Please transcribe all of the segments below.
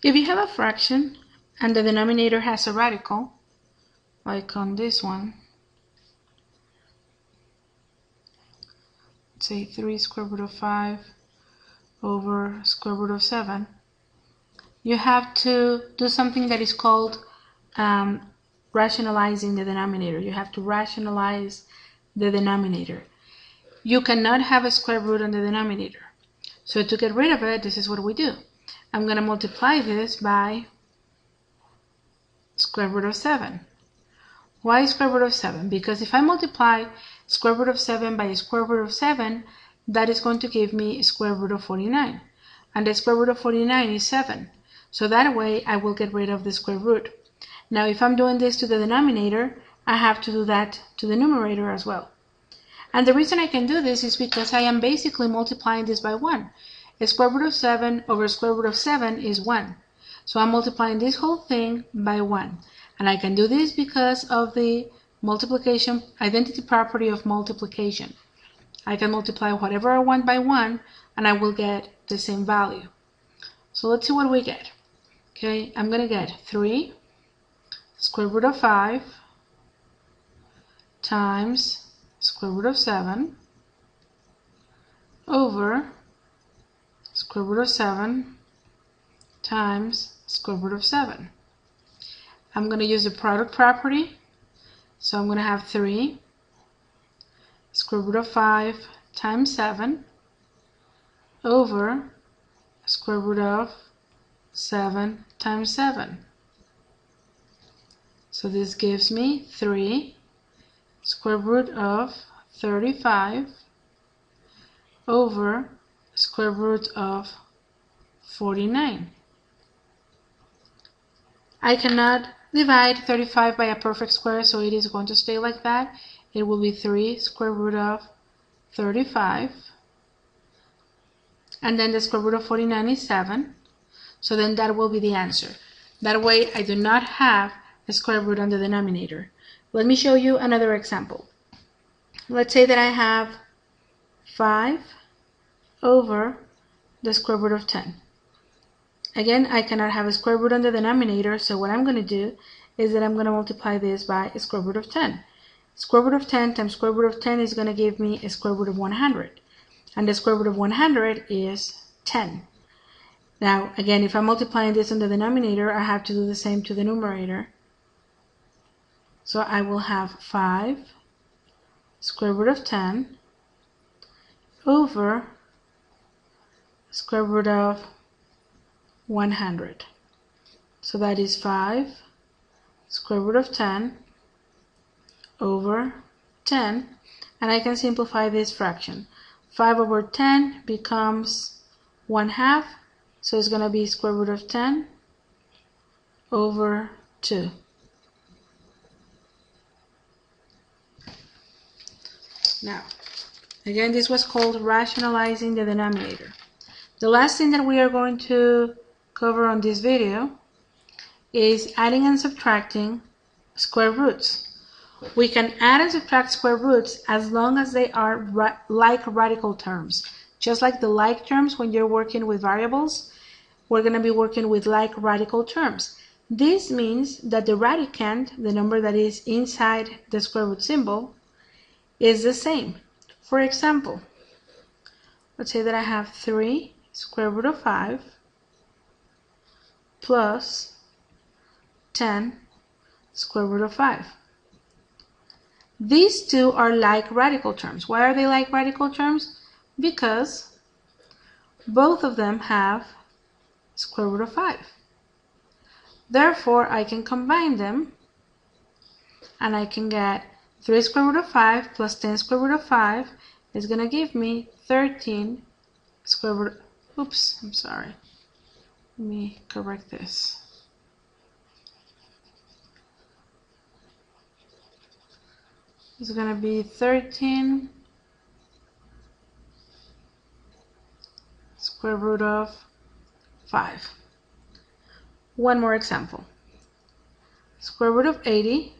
If you have a fraction and the denominator has a radical, like on this one, say 3 square root of 5 over square root of 7, you have to do something that is called rationalizing the denominator. You have to rationalize the denominator. You cannot have a square root on the denominator. So to get rid of it, this is what we do. I'm going to multiply this by square root of 7. Why square root of 7? Because if I multiply square root of 7 by square root of 7, that is going to give me square root of 49. And the square root of 49 is 7. So that way I will get rid of the square root. Now if I'm doing this to the denominator, I have to do that to the numerator as well. And the reason I can do this is because I am basically multiplying this by 1. A square root of 7 over square root of 7 is 1. So I'm multiplying this whole thing by 1. And I can do this because of the multiplication identity property of multiplication. I can multiply whatever I want by 1 and I will get the same value. So let's see what we get. Okay, I'm going to get 3 square root of 5 times square root of 7 over square root of 7 times square root of 7. I'm going to use the product property, so I'm going to have 3 square root of 5 times 7 over square root of 7 times 7. So this gives me 3 square root of 35 over square root of 49. I cannot divide 35 by a perfect square, so it is going to stay like that. It will be 3 square root of 35, and then the square root of 49 is 7, so then that will be the answer. That way I do not have a square root on the denominator. Let me show you another example. Let's say that I have 5 over the square root of 10. Again, I cannot have a square root on the denominator, so what I'm going to do is that I'm going to multiply this by a square root of 10. Square root of 10 times square root of 10 is going to give me a square root of 100. And the square root of 100 is 10. Now, again, if I'm multiplying this on the denominator, I have to do the same to the numerator. So I will have 5 square root of 10 over square root of 100. So that is 5 square root of 10 over 10, and I can simplify this fraction. 5 over 10 becomes 1/2, so it's going to be square root of 10 over 2. Now, again, this was called rationalizing the denominator. The last thing that we are going to cover on this video is adding and subtracting square roots. We can add and subtract square roots as long as they are like radical terms. Just like the like terms when you're working with variables, we're going to be working with like radical terms. This means that the radicand, the number that is inside the square root symbol, is the same. For example, let's say that I have 3 square root of 5 plus 10 square root of 5. These two are like radical terms. Why are they like radical terms? Because both of them have square root of 5. Therefore, I can combine them and I can get 3 square root of 5 plus 10 square root of 5 is going to give me 13 square root of, oops, I'm sorry. Let me correct this. It's going to be 13 square root of 5. One more example. Square root of 80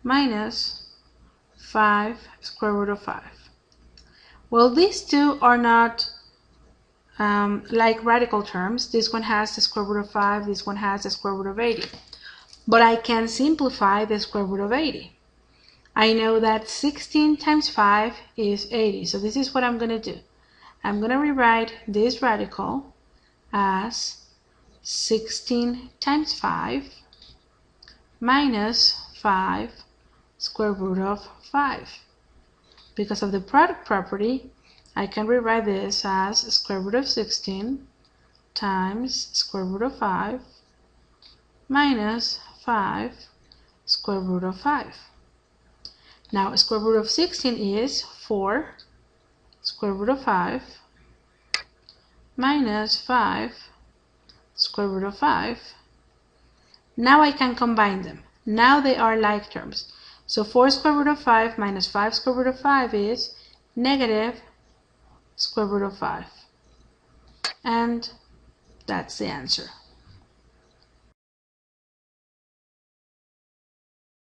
minus 5 square root of 5. Well, these two are not like radical terms. This one has the square root of 5, this one has the square root of 80. But I can simplify the square root of 80. I know that 16 times 5 is 80, so this is what I'm going to do. I'm going to rewrite this radical as 16 times 5 minus 5 square root of 5. Because of the product property, I can rewrite this as square root of 16 times square root of 5 minus 5 square root of 5. Now, square root of 16 is 4 square root of 5 minus 5 square root of 5. Now I can combine them. Now they are like terms. So 4 square root of 5 minus 5 square root of 5 is negative square root of 5. And that's the answer.